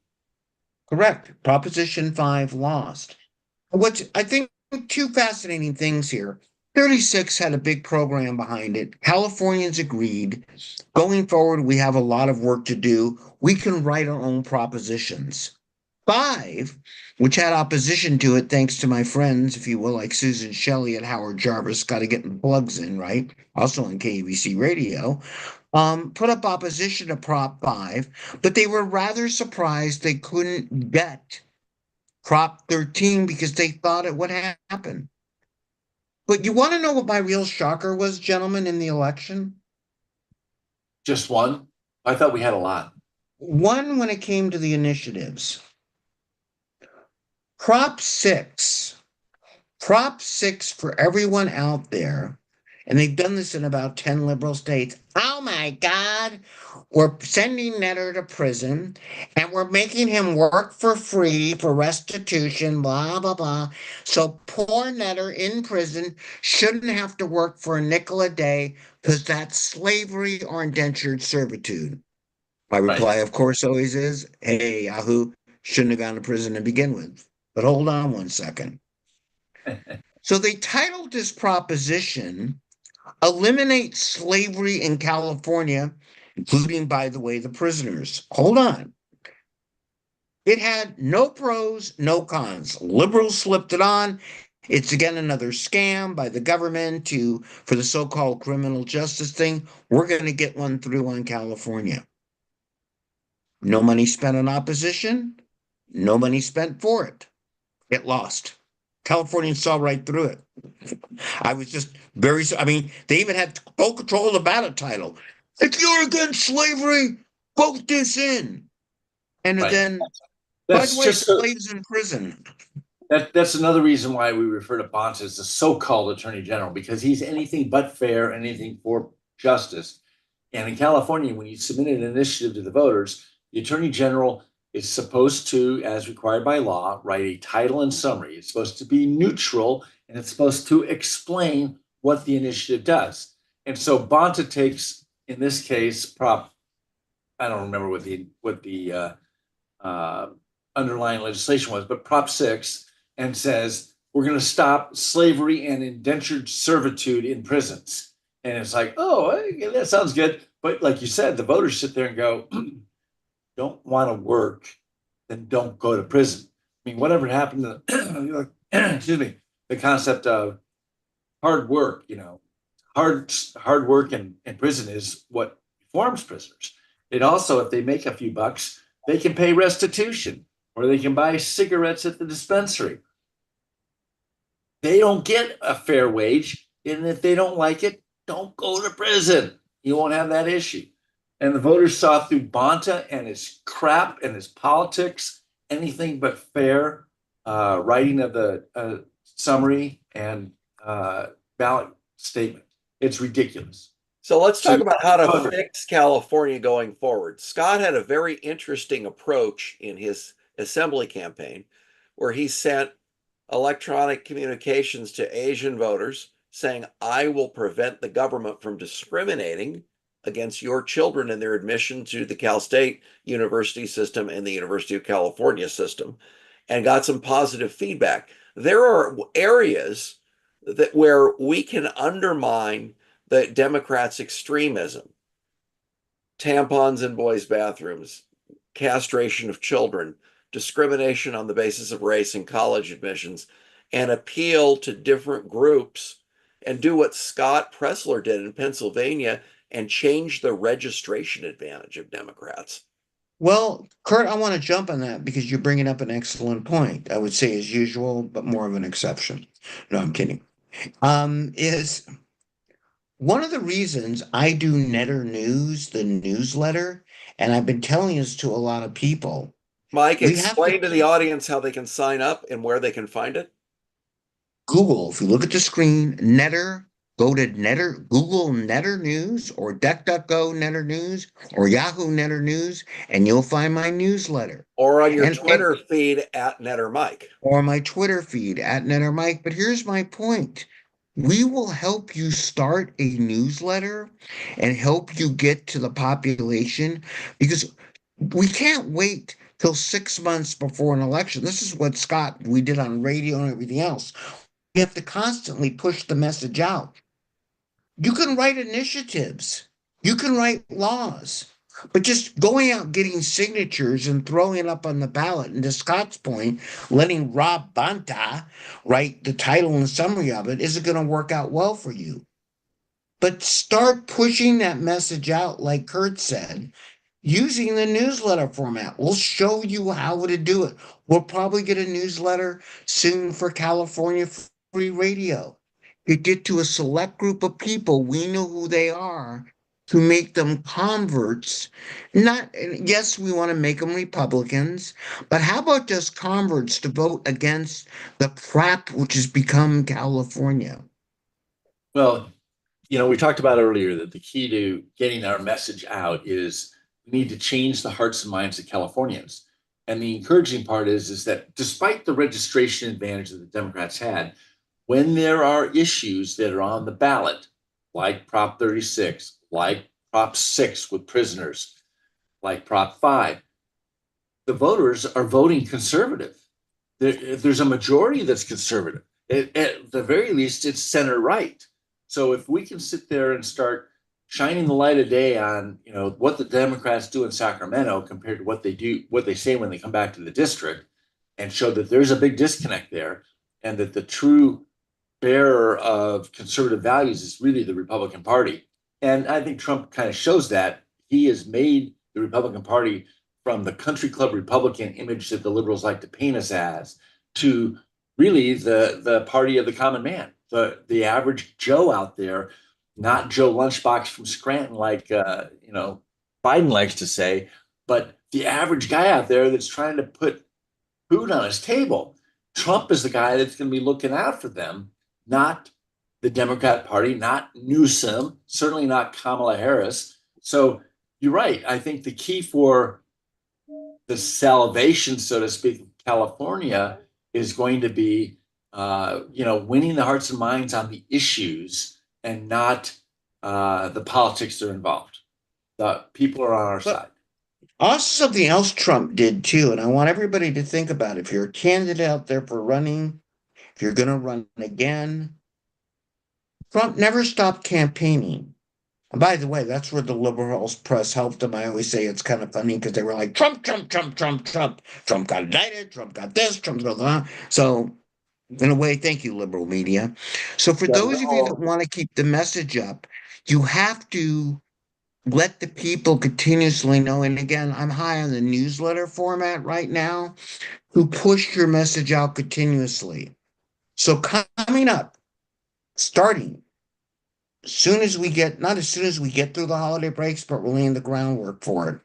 Correct. Proposition 5 lost. What's I think 2 fascinating things here. 36 had a big program behind it. Californians agreed. Going forward, we have a lot of work to do. We can write our own propositions. 5, which had opposition to it, thanks to my friends, if you will, like Susan Shelley and Howard Jarvis, got to get the plugs in, right? Also on KABC radio, put up opposition to Prop 5, but they were rather surprised they couldn't get Prop 13 because they thought it would happen. But you want to know what my real shocker was, gentlemen, in the election? Just one? I thought we had a lot. One when it came to the initiatives. Prop 6. Prop 6 for everyone out there, and they've done this in about 10 liberal states. Oh my God, we're sending Netter to prison and we're making him work for free for restitution, blah, blah, blah. So poor Netter in prison shouldn't have to work for a nickel a day because that's slavery or indentured servitude. My reply, of course, always is, hey, Yahoo shouldn't have gone to prison to begin with. But hold on one second. So they titled this proposition, Eliminate Slavery in California, including, by the way, the prisoners. Hold on. It had no pros, no cons. Liberals slipped it on. It's again another scam by the government for the so-called criminal justice thing. We're going to get one through on California. No money spent on opposition, no money spent for it. It lost. Californians saw right through it. I was just they even had full control of the ballot title. If you're against slavery, vote this in. And Right. then, That's by the way, just slaves in prison. that's another reason why we refer to Bonta as the so-called attorney general, because he's anything but fair, anything for justice. And in California, when you submit an initiative to the voters, the attorney general is supposed to, as required by law, write a title and summary. It's supposed to be neutral, and it's supposed to explain what the initiative does. And so Bonta takes, in this case, I don't remember what the underlying legislation was, but Prop 6, and says, we're going to stop slavery and indentured servitude in prisons. And it's like, oh, that sounds good. But like you said, the voters sit there and go, don't want to work, then don't go to prison. I mean, whatever happened to excuse me, the concept of hard work, hard work in prison is what forms prisoners. It also, if they make a few bucks, they can pay restitution, or they can buy cigarettes at the dispensary. They don't get a fair wage, and if they don't like it, don't go to prison. You won't have that issue. And the voters saw through Bonta and his crap and his politics, anything but fair writing of the summary and ballot statement. It's ridiculous. So let's talk about how to fix California going forward. Scott had a very interesting approach in his assembly campaign where he sent electronic communications to Asian voters saying, I will prevent the government from discriminating against your children in their admission to the Cal State University system and the University of California system, and got some positive feedback. There are areas where we can undermine the Democrats' extremism. Tampons in boys' bathrooms, castration of children, discrimination on the basis of race in college admissions, and appeal to different groups, and do what Scott Presler did in Pennsylvania and change the registration advantage of Democrats. Well, Kurt, I want to jump on that because you're bringing up an excellent point. I would say as usual, but more of an exception. No, I'm kidding. Is one of the reasons I do Netter News, the newsletter, and I've been telling this to a lot of people. Mike, explain to the audience how they can sign up and where they can find it. Google, if you look at the screen, Netter, go to Netter, Google Netter News or DuckDuckGo Netter News or Yahoo Netter News, and you'll find my newsletter. Or on your Twitter feed at Netter Mike. Or my Twitter feed at Netter Mike. But here's my point. We will help you start a newsletter and help you get to the population because we can't wait till 6 months before an election. This is what Scott, we did on radio and everything else. We have to constantly push the message out. You can write initiatives. You can write laws. But just going out getting signatures and throwing it up on the ballot, and to Scott's point, letting Rob Bonta write the title and summary of it isn't going to work out well for you. But start pushing that message out, like Kurt said, using the newsletter format. We'll show you how to do it. We'll probably get a newsletter soon for California Free Radio. You get to a select group of people, we know who they are, to make them converts. Not, yes, we want to make them Republicans, but how about just converts to vote against the crap which has become California? Well, we talked about earlier that the key to getting our message out is we need to change the hearts and minds of Californians. And the encouraging part is that despite the registration advantage that the Democrats had, when there are issues that are on the ballot, like Prop 36, like Prop 6 with prisoners, like Prop 5, the voters are voting conservative. There's a majority that's conservative. At the very least, it's center right. So if we can sit there and start shining the light of day on, what the Democrats do in Sacramento compared to what they say when they come back to the district, and show that there's a big disconnect there, and that the true bearer of conservative values is really the Republican Party. And I think Trump kind of shows that. He has made the Republican Party from the country club Republican image that the liberals like to paint us as to really the party of the common man, the average Joe out there, not Joe Lunchbox from Scranton like Biden likes to say, but the average guy out there that's trying to put food on his table. Trump is the guy that's going to be looking out for them, not the Democrat Party, not Newsom, certainly not Kamala Harris. So you're right. I think the key for the salvation, so to speak, of California is going to be, winning the hearts and minds on the issues and not the politics that are involved. The people are on our side. Also, something else Trump did too, and I want everybody to think about it. If you're a candidate out there for running, if you're going to run again, Trump never stopped campaigning. And by the way, that's where the liberals press helped him. I always say it's kind of funny because they were like, Trump, Trump, Trump, Trump, Trump. Trump got indicted. Trump got this. Trump got that. So, in a way, thank you, liberal media. So, for those of you that want to keep the message up, you have to let the people continuously know. And again, I'm high on the newsletter format right now to push your message out continuously. So, coming up, starting as soon as we get, not as soon as we get through the holiday breaks, but we're laying the groundwork for it.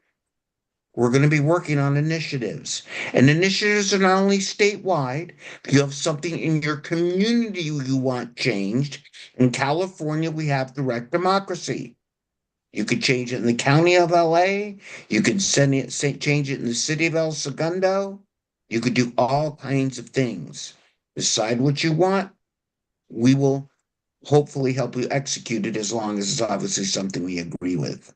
We're going to be working on initiatives. And initiatives are not only statewide. If you have something in your community you want changed, in California, we have direct democracy. You could change it in the county of LA. You could change it in the city of El Segundo. You could do all kinds of things. Decide what you want. We will hopefully help you execute it as long as it's obviously something we agree with.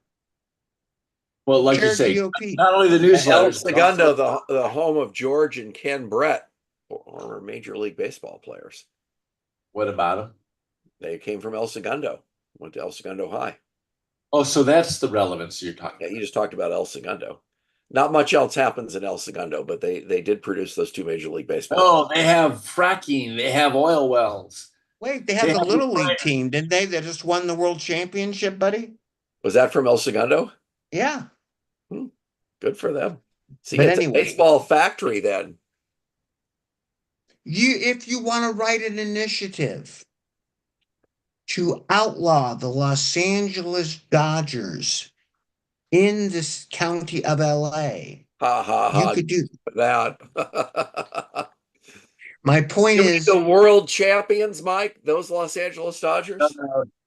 Well, like Chair you say, GOP. not only the newsletters, El but Segundo, also- the home of George and Ken Brett, former Major League Baseball players. What about them? They came from El Segundo, went to El Segundo High. Oh, so that's the relevance you're talking Yeah, about. you just talked about El Segundo. Not much else happens in El Segundo, but they did produce those two Major League Baseball. Oh, they have fracking. They have oil wells. Wait, they have the Little League team, didn't they? That just won the world championship, buddy? Was that from El Segundo? Yeah. Good for them. See, But it's anyway. a baseball factory then. If you want to write an initiative to outlaw the Los Angeles Dodgers in this county of LA, Ha ha ha. you could do that. my point is the world champions, Mike, those Los Angeles Dodgers.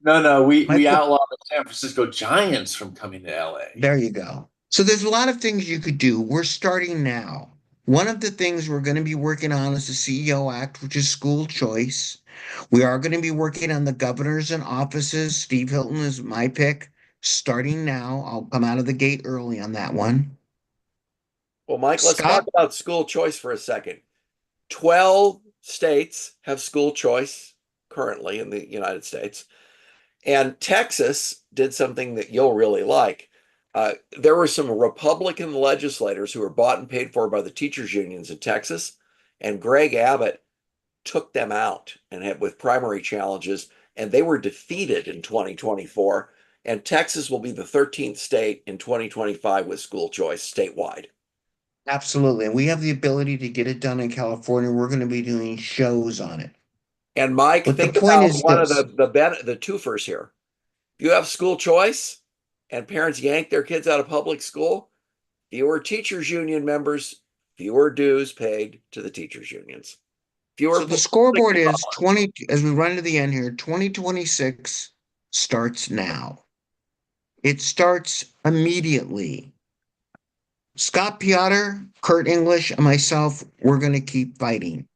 No. We My- outlaw the San Francisco Giants from coming to LA. there you go. So there's a lot of things you could do. We're starting now. One of the things we're going to be working on is the CEO Act, which is school choice. We are going to be working on the governors and offices. Steve Hilton is my pick. Starting now. I'll come out of the gate early on that one. Well, Mike, let's Scott? talk about school choice for a second. 12 states have school choice currently in the United States. And Texas did something that you'll really like. There were some Republican legislators who were bought and paid for by the teachers unions in Texas, and Greg Abbott took them out and had with primary challenges, and they were defeated in 2024. And Texas will be the 13th state in 2025 with school choice statewide. Absolutely. And we have the ability to get it done in California. We're going to be doing shows on it. And Mike, But the think point about is one this. of the twofers here. You have school choice, and parents yank their kids out of public school, fewer teachers union members, fewer dues paid to the teachers unions. Fewer So the scoreboard is 20, as we run to the end here, 2026 starts now. It starts immediately. Scott Piotr, Kurt English, and myself, we're going to keep fighting.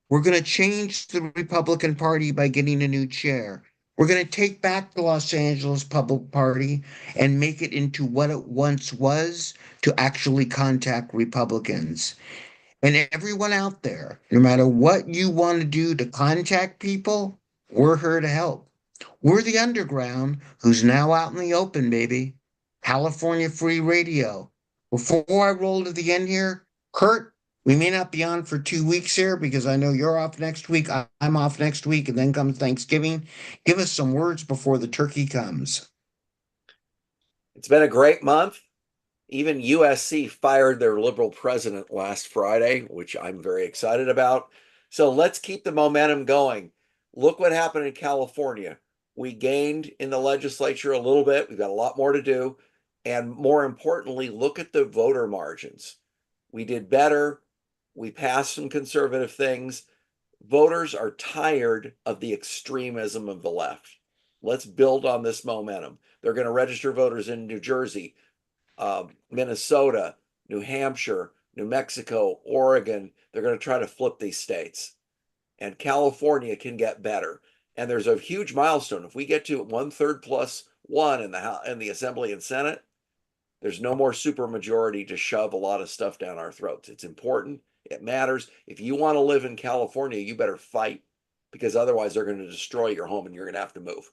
We're going to change the Republican Party by getting a new chair. We're going to take back the Los Angeles Public Party and make it into what it once was to actually contact Republicans. And everyone out there, no matter what you want to do to contact people, we're here to help. We're the underground who's now out in the open, baby. California Free Radio. Before I roll to the end here, Kurt, we may not be on for 2 weeks here because I know you're off next week. I'm off next week, and then comes Thanksgiving. Give us some words before the turkey comes. It's been a great month. Even USC fired their liberal president last Friday, which I'm very excited about. So let's keep the momentum going. Look what happened in California. We gained in the legislature a little bit. We've got a lot more to do. And more importantly, look at the voter margins. We did better. We passed some conservative things. Voters are tired of the extremism of the left. Let's build on this momentum. They're going to register voters in New Jersey, Minnesota, New Hampshire, New Mexico, Oregon. They're going to try to flip these states. And California can get better. And there's a huge milestone. If we get to 1/3 plus 1 in the Assembly and Senate, there's no more supermajority to shove a lot of stuff down our throats. It's important. It matters. If you want to live in California, you better fight, because otherwise they're going to destroy your home and you're going to have to move.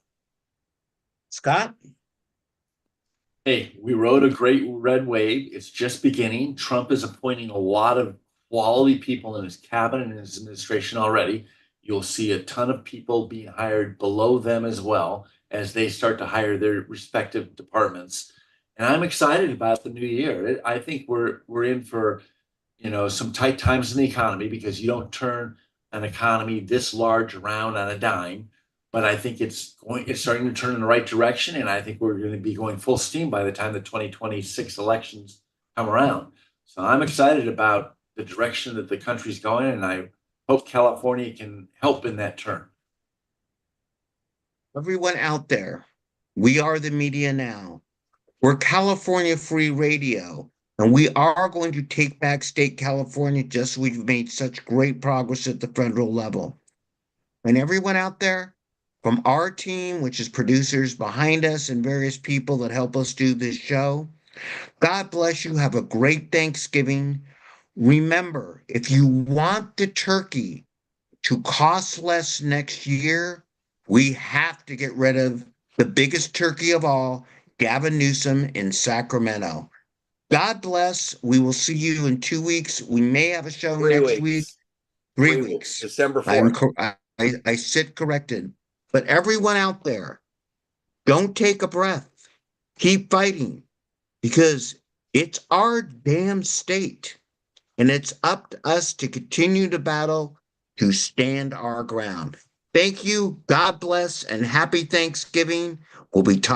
Scott? Hey, we rode a great red wave. It's just beginning. Trump is appointing a lot of quality people in his cabinet and his administration already. You'll see a ton of people being hired below them as well as they start to hire their respective departments. And I'm excited about the new year. I think we're in for, some tight times in the economy, because you don't turn an economy this large around on a dime. But I think it's starting to turn in the right direction, and I think we're going to be going full steam by the time the 2026 elections come around. So I'm excited about the direction that the country's going, and I hope California can help in that turn. Everyone out there, we are the media now. We're California Free Radio, and we are going to take back state California, just as we've made such great progress at the federal level. And everyone out there, from our team, which is producers behind us and various people that help us do this show, God bless you. Have a great Thanksgiving. Remember, if you want the turkey to cost less next year, we have to get rid of the biggest turkey of all, Gavin Newsom in Sacramento. God bless. We will see you in 2 weeks. We may have a show next week. 3 weeks. December 4th. I sit corrected. But everyone out there, don't take a breath. Keep fighting, because it's our damn state. And it's up to us to continue to battle to stand our ground. Thank you. God bless and happy Thanksgiving. We'll be talking.